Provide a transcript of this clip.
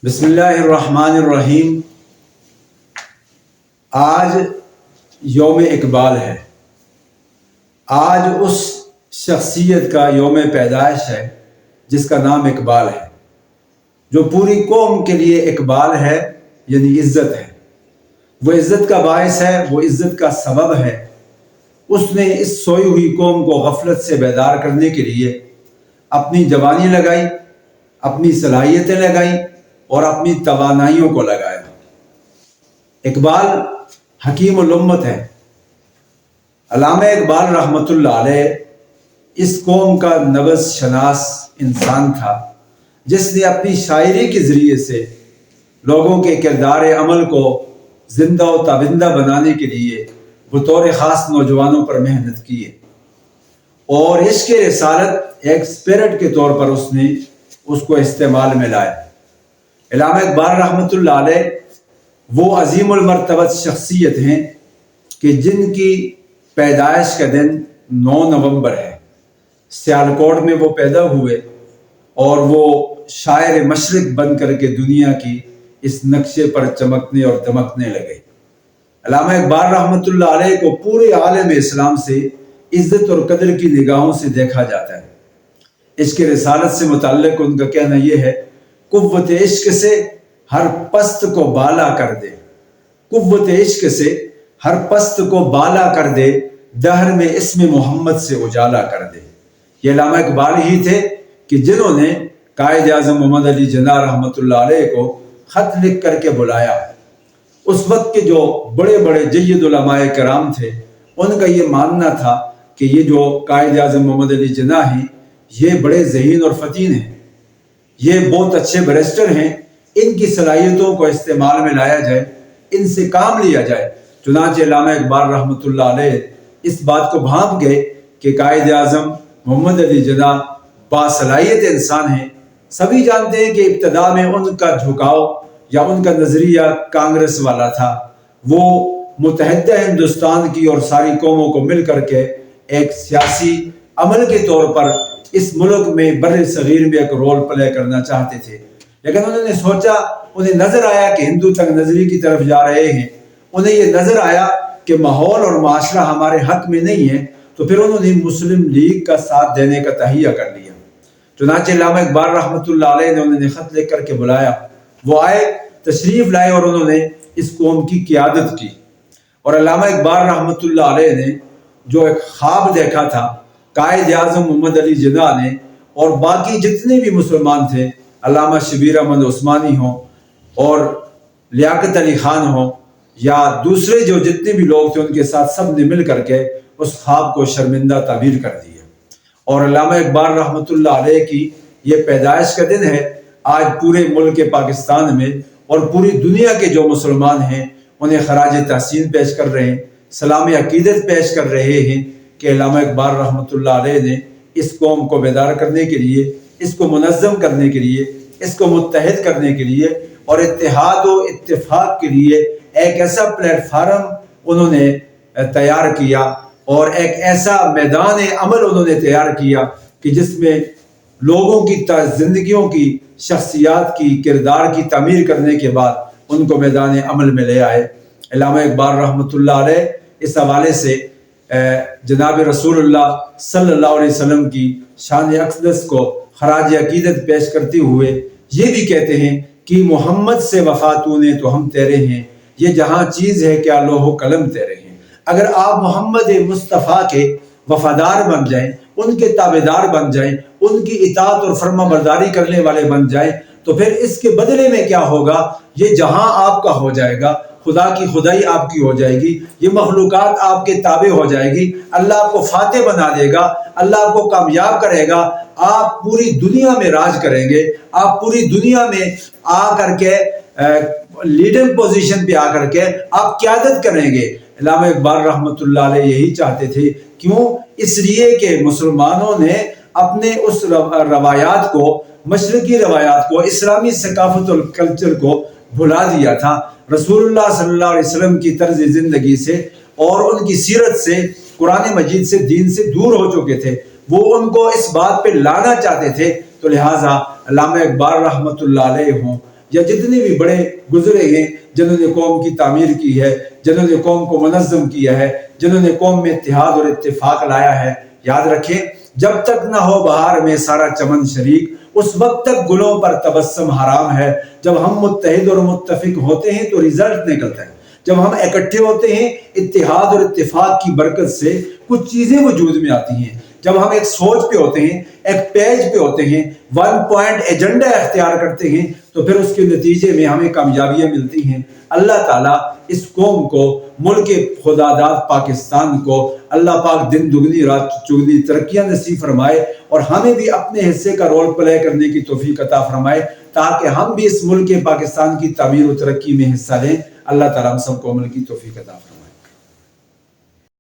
बिस्मिल्लाहिर्रहमानिर्रहीम। आज यौम इकबाल है। आज उस शख्सियत का यौम पैदाइश है जिसका नाम इकबाल है, जो पूरी कौम के लिए इकबाल है, यानी इज़्ज़त है। वो इज़्ज़त का बायस है, वो इज़्ज़त का सबब है। उसने इस सोई हुई कौम को गफलत से बेदार करने के लिए अपनी जवानी लगाई, अपनी सलाहियतें लगाई और अपनी तवानाइयों को लगाया। इकबाल हकीम उल उम्मत है। अल्लामा इकबाल रहमतुल्लाह अलैह इस कौम का नबज़ शनास इंसान था, जिसने अपनी शायरी के ज़रिए से लोगों के किरदार अमल को जिंदा व ताबिंदा बनाने के लिए बतौर ख़ास नौजवानों पर मेहनत की है और इश्क़ रिसालत एक स्पिरिट के तौर पर उसने उसको इस्तेमाल में लाया। अल्लामा इकबाल रहमतुल्लाह अलैह वो अज़ीमुल मर्तबत शख्सियत हैं कि जिनकी पैदाइश का दिन 9 नवंबर है। सियालकोट में वो पैदा हुए और वो शायर मशरिक़ बन करके दुनिया की इस नक्शे पर चमकने और दमकने लगे। अल्लामा इकबाल रहमतुल्लाह अलैह को पूरे आलम इस्लाम से इज़्ज़त और कदर की निगाहों से देखा जाता है। इश्क़ रिसालत से मुतल्लिक़ उनका कहना यह है, कुव्वत इश्क से हर पस्त को बाला कर दे, कुव्वत इश्क से हर पस्त को बाला कर दे, दहर में इसमें मोहम्मद से उजाला कर दे। ये अल्लामा इकबाल ही थे कि जिन्होंने कायद आज़म मोहम्मद अली जिन्ना रहमतुल्लाह अलैह को ख़त लिख करके बुलाया। उस वक्त के जो बड़े बड़े जय्यद उलमाए किराम थे, उनका ये मानना था कि ये जो कायद आज़म मोहम्मद अली जिन्ना हैं, ये बड़े ज़हीन और फ़तीन हैं, ये बहुत अच्छे बैरिस्टर हैं, इनकी सलाहियतों को इस्तेमाल में लाया जाए, इनसे काम लिया जाए। चुनांचे अल्लामा इकबाल रहमतुल्लाह अलैह इस बात को भांप गए कि कायद आज़म मोहम्मद अली जिन्ना बासलाहियत इंसान हैं। सभी जानते हैं कि इब्तदा में उनका झुकाव या उनका नज़रिया कांग्रेस वाला था। वो मुत्तहिदा हिंदुस्तान की और सारी कौमों को मिल करके एक सियासी अमल के तौर पर इस मुल्क में बर्रे सगीर में एक रोल प्ले करना चाहते थे, लेकिन उन्होंने सोचा, उन्हें नजर आया कि हिंदू तंग नजरी की तरफ जा रहे हैं। उन्हें ये नजर आया कि माहौल और माशरा हमारे हक में नहीं है, तो फिर उन्होंने मुस्लिम लीग का साथ देने का तहिया कर लिया। चुनांचे अल्लामा इकबाल रहमतुल्लाह अलैह ने उन्हें खत लिख करके बुलाया। वो आए, तशरीफ लाए और उन्होंने इस कौम की क़ियादत की। और अल्लामा इकबाल रहमतुल्लाह अलैह ने जो एक ख्वाब देखा था, कायद आज़म मोहम्मद अली जिन्ना ने और बाकी जितने भी मुसलमान थे, अल्लामा शबीर अहमद उस्मानी हों और लियाकत अली खान हों या दूसरे जो जितने भी लोग थे, उनके साथ सब ने मिल करके उस ख्वाब को शर्मिंदा ताबीर कर दिया। और अल्लामा इकबाल रहमतुल्लाह अलैह की ये पैदाइश का दिन है। आज पूरे मुल्क पाकिस्तान में और पूरी दुनिया के जो मुसलमान हैं, उन्हें खराज तहसीन पेश कर रहे हैं, सलाम अकीदत पेश कर रहे हैं कि अल्लामा इकबाल रहमतुल्लाह अलैह ने इस कौम को बेदार करने के लिए, इसको मुनज़्ज़म करने के लिए, इसको मुत्तहिद करने के लिए और इत्तेहाद व इत्तेफाक के लिए एक ऐसा प्लेटफार्म उन्होंने तैयार किया और एक ऐसा मैदान अमल उन्होंने तैयार किया कि जिसमें लोगों की ज़िंदगियों की, शख्सियात की, किरदार की तामीर करने के बाद उनको मैदान अमल में ले आए। अल्लामा इकबाल रहमतुल्लाह अलैह इस हवाले से जनाब रसूलुल्लाह सल्लल्लाहु अलैहि वसल्लम की शान अक़दस को खराज अकीदत पेश करते हुए ये भी कहते हैं कि मोहम्मद से वफ़ा तूने तो हम तेरे हैं, ये जहाँ चीज़ है क्या लोहो कलम तेरे हैं। अगर आप मोहम्मद मुस्तफ़ा के वफ़ादार बन जाएं, उनके ताबेदार बन जाएं, उनकी इताअत और फर्मा बरदारी करने वाले बन जाएं, तो फिर इसके बदले में क्या होगा, ये जहां आपका हो जाएगा, खुदा की खुदाई आपकी हो जाएगी, ये मखलूकात आपके ताबे हो जाएगी, अल्लाह आपको फातेह बना देगा, अल्लाह आपको कामयाब करेगा, आप पूरी दुनिया में राज करेंगे, आप पूरी दुनिया में आ करके लीडर पोजीशन पे आ करके आप क़यादत करेंगे। अल्लामा इकबाल रहमतुल्लाह अलैह यही चाहते थे। क्यों? इसलिए कि मुसलमानों ने अपने उस रवायात को, मशरकी रवायात को, इस्लामी सकाफत और कल्चर को भुला दिया था। रसूलुल्लाह सल्लल्लाहु अलैहि वसल्लम की तर्ज ज़िंदगी से और उनकी सीरत से, कुरान मजीद से, दीन से दूर हो चुके थे। वो उनको इस बात पे लाना चाहते थे। तो लिहाजा अल्लामा इकबाल रहमतुल्लाह अलैह हों یا جتنے بھی بڑے گزرے ہیں جنہوں نے قوم کی تعمیر کی ہے، جنہوں نے قوم کو منظم کیا ہے، جنہوں نے قوم میں اتحاد اور اتفاق لایا ہے، یاد رکھیں جب تک نہ ہو بہار میں سارا چمن شریک، اس وقت تک گلوں پر تبسم حرام ہے۔ جب ہم متحد اور متفق ہوتے ہیں تو رزلٹ نکلتا ہے۔ جب ہم اکٹھے ہوتے ہیں اتحاد اور اتفاق کی برکت سے کچھ چیزیں وجود میں آتی ہیں۔ جب ہم ایک سوچ پہ ہوتے ہیں، ایک پیج پہ ہوتے ہیں، 1 پوائنٹ ایجنڈا اختیار کرتے ہیں تو پھر اس کے نتیجے میں ہمیں کامیابیاں ملتی ہیں۔ اللہ تعالیٰ اس قوم کو، ملک خداداد پاکستان کو اللہ پاک دن دگنی رات چگنی ترقیاں نصیب فرمائے اور ہمیں بھی اپنے حصے کا رول پلے کرنے کی توفیق عطا فرمائے تاکہ ہم بھی اس ملک پاکستان کی تعمیر و ترقی میں حصہ لیں۔ اللہ تعالیٰ ہم سب کو عمل کی توفیق عطا فرمائے۔